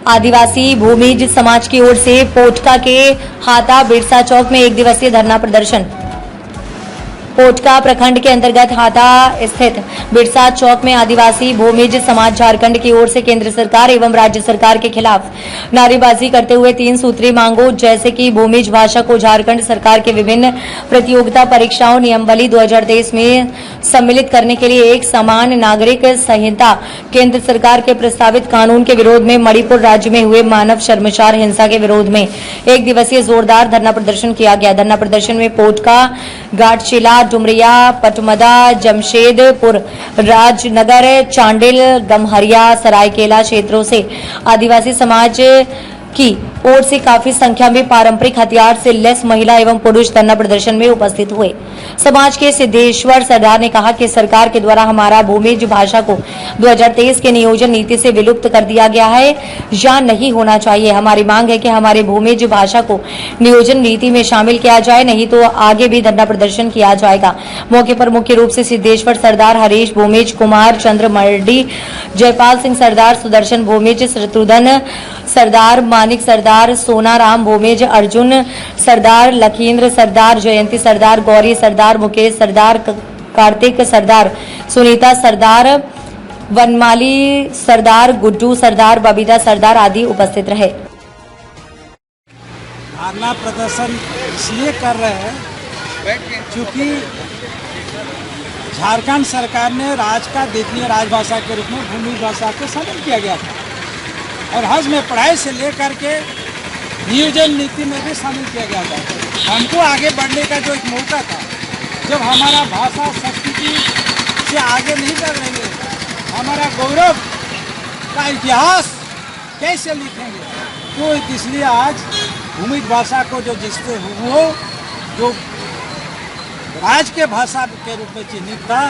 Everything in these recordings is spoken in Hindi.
आदिवासी भूमिज समाज की ओर से पोटका के हाता बिरसा चौक में एक दिवसीय धरना प्रदर्शन। पोटका प्रखंड के अंतर्गत हाता स्थित बिरसा चौक में आदिवासी भूमिज समाज झारखंड की ओर से केंद्र सरकार एवं राज्य सरकार के खिलाफ नारेबाजी करते हुए 3 सूत्री मांगों जैसे कि भूमिज भाषा को झारखंड सरकार के विभिन्न प्रतियोगिता परीक्षाओं नियमावली 2023 में सम्मिलित करने के लिए एक समान नागरिक संहिता, केंद्र सरकार के प्रस्तावित कानून के विरोध में मणिपुर राज्य में हुए मानव शर्मसार हिंसा के विरोध में एक दिवसीय जोरदार धरना प्रदर्शन किया गया। धरना प्रदर्शन में पोटका, घाटशिला, डुमरिया, पटमदा, जमशेदपुर, राजनगर, चांडिल, गम्हरिया, सरायकेला क्षेत्रों से आदिवासी समाज की ओर से काफी संख्या में पारंपरिक हथियार से लैस महिला एवं पुरुष धरना प्रदर्शन में उपस्थित हुए। समाज के सिद्धेश्वर सरदार ने कहा कि सरकार के द्वारा हमारा भूमिज भाषा को 2023 के नियोजन नीति से विलुप्त कर दिया गया है या नहीं होना चाहिए। हमारी मांग है कि हमारे भूमिज भाषा को नियोजन नीति में शामिल किया जाए, नहीं तो आगे भी धरना प्रदर्शन किया जाएगा। मौके पर मुख्य रूप से सिद्धेश्वर सरदार, हरीश भूमिज, कुमार चंद्र मर्डी, जयपाल सिंह सरदार, सुदर्शन भूमिज, शत्रुघ्न सरदार, मानिक सरदार, सोनाराम भूमिज, अर्जुन सरदार, लखींद्र सरदार, जयंती सरदार, गौरी सरदार, मुकेश सरदार, कार्तिक सरदार, सुनीता सरदार, वनमाली सरदार, गुड्डू सरदार, बबीता सरदार आदि उपस्थित रहे। धरना प्रदर्शन इसलिए कर रहे हैं क्योंकि झारखंड सरकार ने राज्य का द्वितीय राजभाषा के रूप में भूमिज भाषा को शामिल किया गया था और हज में पढ़ाई से लेकर के नियोजन नीति में भी शामिल किया गया था। हमको आगे बढ़ने का जो एक मौका था, जब हमारा भाषा संस्कृति से आगे नहीं बढ़ रही है, हमारा गौरव का इतिहास कैसे लिखेंगे, तो इसलिए आज भूमिज भाषा को जो जिससे हो जो राज के भाषा के रूप में चिन्हित था,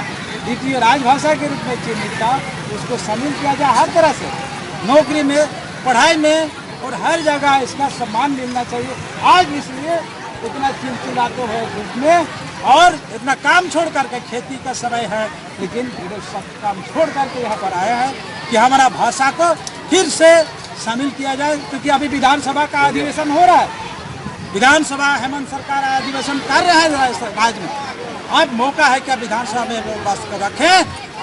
द्वितीय राजभाषा के रूप में चिन्हित था, उसको शामिल किया जाए। हर तरह से नौकरी में, पढ़ाई में और हर जगह इसका सम्मान मिलना चाहिए। आज इसलिए इतना चिलचिलाते हैं धूप में और इतना काम छोड़ करके, खेती का समय है लेकिन सब काम छोड़ करके यहाँ पर आए हैं कि हमारा भाषा को फिर से शामिल किया जाए, क्योंकि अभी विधानसभा का अधिवेशन हो रहा है। विधानसभा हेमंत सरकार अधिवेशन कर रहे हैं राज्य में। अब मौका है कि विधानसभा में वो बात को रखें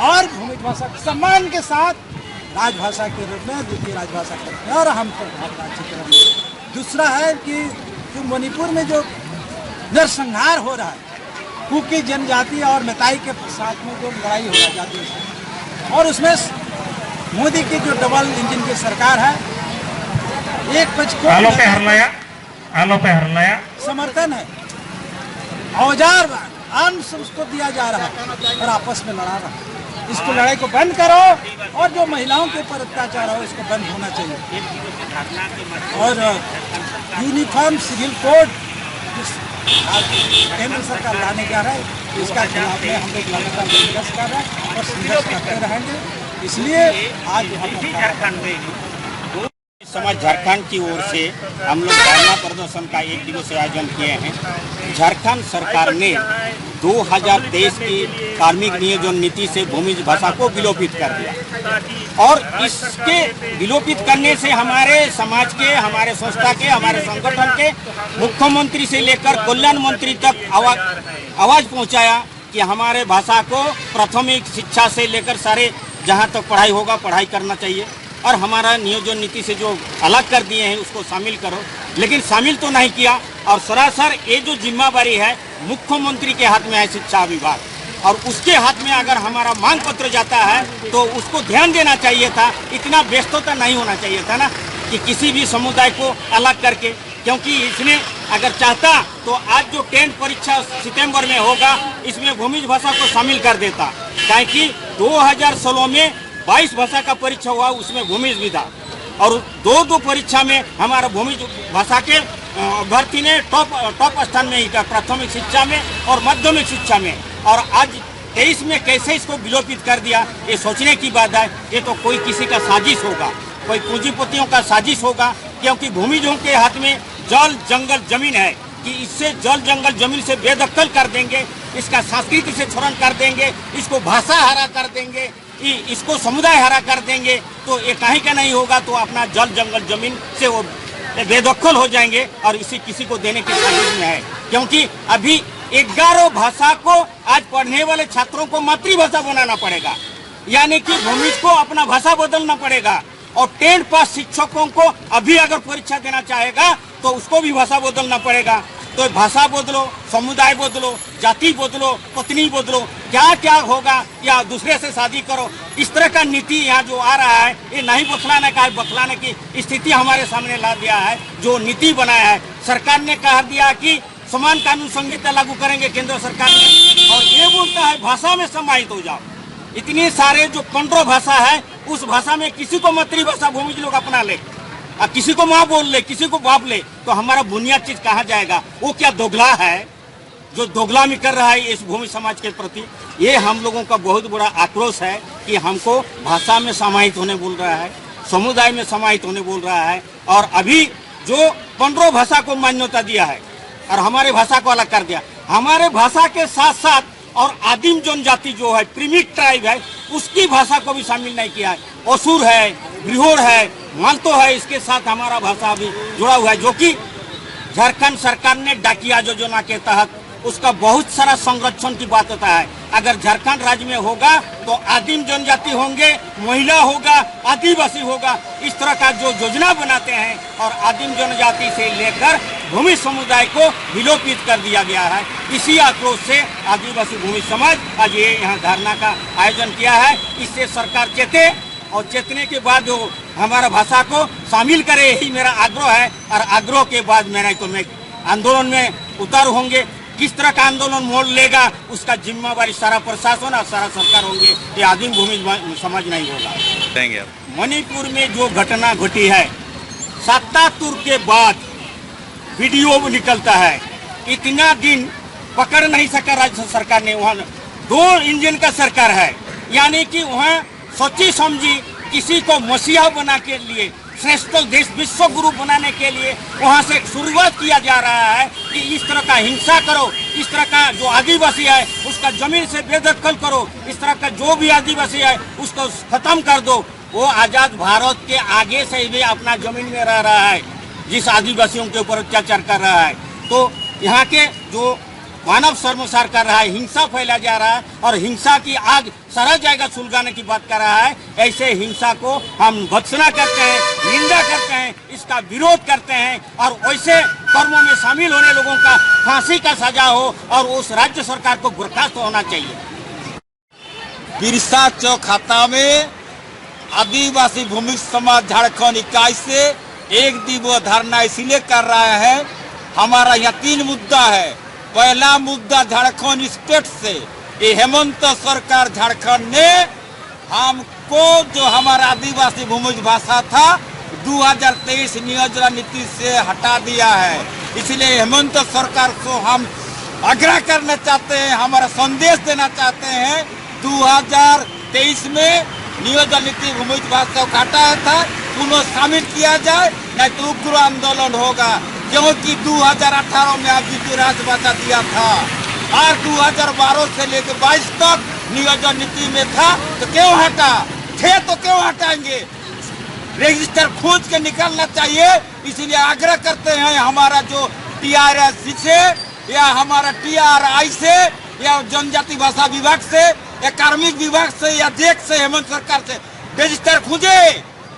और भूमिज भाषा के सम्मान के साथ राजभाषा के रूप में द्वितीय राजभाषा करते हैं और हम पर। दूसरा है कि जो मणिपुर में जो नरसंहार हो रहा है, कुकी जनजाति और मेताई के साथ में जो लड़ाई हो जाती है और उसमें मोदी की जो डबल इंजन की सरकार है, एक पक्ष को आलो पे हरलाया समर्थन है, औजार आर्म्स उसको दिया जा रहा है और आपस में लड़ा रहा है। इसको लड़ाई को बंद करो और जो महिलाओं के ऊपर अत्याचार हो इसको बंद होना चाहिए। और यूनिफॉर्म सिविल कोड केंद्र सरकार लाने जा रहा है, इसका खिलाफ में हम लोग लगातार संघर्ष कर रहे हैं और संघर्ष करते रहेंगे। इसलिए आज समाज झारखंड की ओर से हम लोग धरना प्रदर्शन का एक दिवसीय आयोजन किए हैं। झारखंड सरकार ने 2023 की कार्मिक नियोजन नीति से भूमिज भाषा को विलोपित कर दिया और इसके विलोपित करने से हमारे समाज के, हमारे संस्था के, हमारे संगठन के मुख्यमंत्री से लेकर कल्याण मंत्री तक आवाज पहुंचाया कि हमारे भाषा को प्राथमिक शिक्षा से लेकर सारे जहां तक पढ़ाई होगा पढ़ाई करना चाहिए और हमारा नियोजन नीति से जो अलग कर दिए हैं उसको शामिल करो। लेकिन शामिल तो नहीं किया और सरासर ये जो जिम्मेदारी है मुख्यमंत्री के हाथ में है शिक्षा विभाग और उसके हाथ में अगर हमारा मांग पत्र जाता है तो उसको ध्यान देना चाहिए था। इतना व्यस्तता नहीं होना चाहिए था ना कि किसी भी समुदाय को अलग करके, क्योंकि इसने अगर चाहता तो आज जो 10th परीक्षा सितंबर में होगा इसमें भूमिज भाषा को शामिल कर देता, क्योंकि 2016 में 22 भाषा का परीक्षा हुआ, उसमें भूमिज भी था और दो परीक्षा में हमारा भूमिज भाषा के अभ्यर्थी ने टॉप स्थान में ही था, प्राथमिक शिक्षा में और माध्यमिक शिक्षा में। और आज 23 में कैसे इसको विलोपित कर दिया, ये सोचने की बात है। ये तो कोई किसी का साजिश होगा, कोई पूंजीपतियों का साजिश होगा, क्योंकि भूमिजों के हाथ में जल जंगल जमीन है कि इससे जल जंगल जमीन से बेदखल कर देंगे, इसका संस्कृति से क्षरण कर देंगे, इसको भाषा हरा कर देंगे। इसको समुदाय हरा कर देंगे तो ये कहीं का नहीं होगा, तो अपना जल जंगल जमीन से वो बेदखल हो जाएंगे और इसी किसी को देने के साजिश में है। क्योंकि अभी 11 भाषा को आज पढ़ने वाले छात्रों को मातृभाषा बनाना पड़ेगा, यानी कि भूमि को अपना भाषा बदलना पड़ेगा। और 10 पास शिक्षकों को अभी अगर परीक्षा देना चाहेगा तो उसको भी भाषा बदलना पड़ेगा। तो भाषा बदलो, समुदाय बदलो, जाति बदलो, पत्नी बदलो, क्या क्या होगा, या दूसरे से शादी करो, इस तरह का नीति यहाँ जो आ रहा है ये नहीं बतलाने का है, बतलाने की स्थिति हमारे सामने ला दिया है। जो नीति बनाया है सरकार ने कह दिया कि समान कानून संहिता लागू करेंगे केंद्र सरकार ने, और ये बोलता है भाषा में समाहित हो जाओ। इतनी सारे जो 15 भाषा है उस भाषा में किसी को मातृभाषा भूमिज लोग अपना ले, और किसी को माँ बोल ले, किसी को बाप ले, तो हमारा बुनियाद चीज कहाँ जाएगा? वो क्या दोगला है जो दोगलामी कर रहा है इस भूमि समाज के प्रति? ये हम लोगों का बहुत बड़ा आक्रोश है कि हमको भाषा में समाहित होने बोल रहा है, समुदाय में समाहित होने बोल रहा है, और अभी जो 15 भाषा को मान्यता दिया है और हमारे भाषा को अलग कर दिया। हमारे भाषा के साथ साथ और आदिम जनजाति जो है, प्रीमिट ट्राइब है, उसकी भाषा को भी शामिल नहीं किया है। असुर है, ब्रिहोर है, मालतो है, इसके साथ हमारा भाषा भी जुड़ा हुआ है, जो कि झारखंड सरकार ने डाकिया योजना के तहत उसका बहुत सारा संरक्षण की बात होता है। अगर झारखंड राज्य में होगा तो आदिम जनजाति होंगे, महिला होगा, आदिवासी होगा, इस तरह का जो योजना बनाते हैं, और आदिम जनजाति से लेकर भूमि समुदाय को विलोपित कर दिया गया है। इसी आक्रोश से आदिवासी भूमि समाज आज ये यहाँ धरना का आयोजन किया है। इससे सरकार चेते, और चेतने के बाद जो हमारा भाषा को शामिल करे, यही मेरा आग्रह है। और आग्रह के बाद मैं आंदोलन में उतर होंगे। किस तरह का आंदोलन मोड़ लेगा उसका जिम्मेवारी सारा प्रशासन और सारा सरकार होंगे, ये आदिम भूमि समाज नहीं होगा। मणिपुर में जो घटना घटी है, 77 के बाद वीडियो निकलता है, इतना दिन पकड़ नहीं सका राज्य सरकार ने। वहाँ 2 इंजन का सरकार है, यानी कि वहाँ सोची समझी किसी को मसीहा बना के लिए, श्रेष्ठ देश विश्व गुरु बनाने के लिए वहाँ से शुरुआत किया जा रहा है कि इस तरह का हिंसा करो, इस तरह का जो आदिवासी है उसका जमीन से बेदखल करो, इस तरह का जो भी आदिवासी है उसको खत्म कर दो। वो आजाद भारत के आगे से भी अपना जमीन में रह रहा है, जिस आदिवासियों के ऊपर अत्याचार कर रहा है। तो यहाँ के जो मानव शर्मसार कर रहा है, हिंसा फैला जा रहा है, और हिंसा की आग सारा जाएगा सुलगाने की बात कर रहा है। ऐसे हिंसा को हम भत्सना करते हैं, निंदा करते हैं, इसका विरोध करते हैं, और वैसे कर्मों में शामिल होने लोगों का फांसी का सजा हो, और उस राज्य सरकार को बर्खास्त होना चाहिए। बिरसा चौक खाता में आदिवासी भूमि समाज झारखंड इकाई से 1 दिवसीय धरना इसलिए कर रहा है। हमारा यहाँ 3 मुद्दा है। पहला मुद्दा झारखंड स्टेट से ये हेमंत सरकार झारखंड ने हमको जो हमारा आदिवासी भूमि भाषा था 2023 नियोजन नीति से हटा दिया है। इसलिए हेमंत सरकार को हम आग्रह करना चाहते हैं, हमारा संदेश देना चाहते हैं, 2023 में नियोजन नीति भूमि भाषा को हटाया था, पुनः शामिल किया जाए, नहीं तो उग्र आंदोलन होगा। क्योंकि 2018 में आप द्वितीय राजभाषा दिया था, और 2012 से लेकर 22 तक नियोजन नीति में था, तो क्यों हटा? थे तो क्यों हटाएंगे? रजिस्टर खोज के निकालना चाहिए। इसलिए आग्रह करते हैं हमारा जो TRS से या हमारा TRI से या जनजाति भाषा विभाग से या कार्मिक विभाग से या देख से हेमंत सरकार से रजिस्टर खोजे।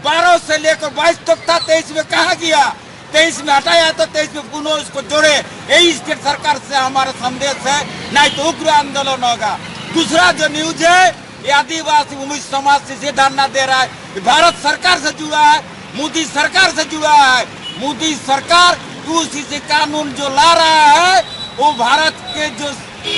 12 से लेकर 22 तक था, 23 में कहा गया? 23 में हटाया तो 23 में पुनः इसको जोड़े। यही स्टेट सरकार से हमारा संदेश है, नहीं तो उग्र आंदोलन होगा। दूसरा जो न्यूज है, ये आदिवासी भूमि समाज से धरना दे रहा है, भारत सरकार से जुड़ा है, मोदी सरकार से जुड़ा है। मोदी सरकार UCC कानून जो ला रहा है वो भारत के जो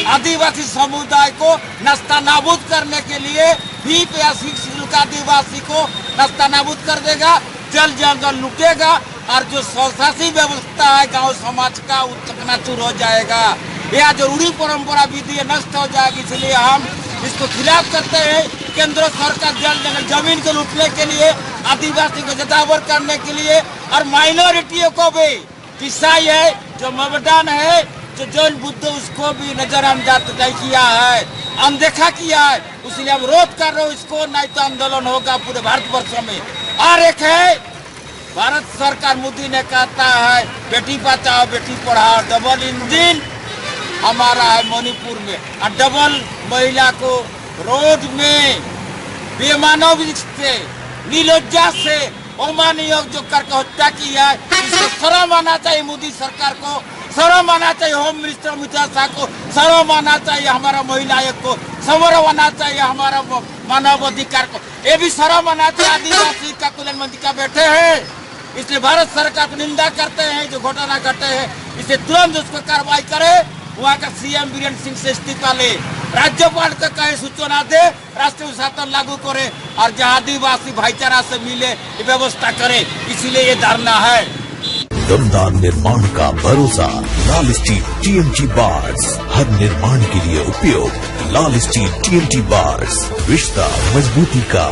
आदिवासी समुदाय को नस्तानाबूद करने के लिए भीप या शिक्षित आदिवासी को नस्तानाबूद कर देगा, जल जंगल लुटेगा, और जो स्वशासी व्यवस्था है गांव समाज का वो चकनाचूर हो जाएगा। यह जो रूढ़ी परंपरा विधि नष्ट हो जाएगी। इसलिए हम इसको खिलाफ करते हैं। केंद्र सरकार जल जंगल जमीन को लूटने के लिए, आदिवासी को जतावर करने के लिए, और माइनॉरिटियों को भी, ईसाई है, जो मर्दान है, जो जैन बुद्ध, उसको भी नजरअंदाज नहीं किया है। अनदेखा किया है, इसलिए हम रोध कर रहे हो इसको, नहीं तो आंदोलन होगा पूरे भारतवर्ष में। और एक है, भारत सरकार मोदी ने कहता है बेटी बचाओ बेटी पढ़ाओ, डबल इंजन हमारा है मणिपुर में, और डबल महिला को रोड में बेमानव से, निर्लज्जा से, अमानवीय जो करके हत्या की है, इसको शर्म आना चाहिए मोदी सरकार को, शर्म आना चाहिए होम मिनिस्टर अमित शाह को, शर्म आना चाहिए हमारा महिला आयोग को, शर्म आना चाहिए हमारा मानव अधिकार को, ये भी शर्म आना चाहिए आदिवासी का कल्याण मंत्री का बैठे हैं। इसलिए भारत सरकार को निंदा करते हैं जो घटना घटे हैं, इसे तुरंत उसको कार्रवाई करे, वहाँ का सीएम बीरेंद्र सिंह से इस्तीफा ले, राज्यपाल को कहे सूचना दे, राष्ट्रीय शासन लागू करे, और जहाँ आदिवासी भाईचारा से मिले ये व्यवस्था करे, इसीलिए ये धरना है। दमदार निर्माण का भरोसा लाल स्टील TMT बार्स, हर निर्माण के लिए उपयोग लाल स्टील TMT बार्स, रिश्ता मजबूती का।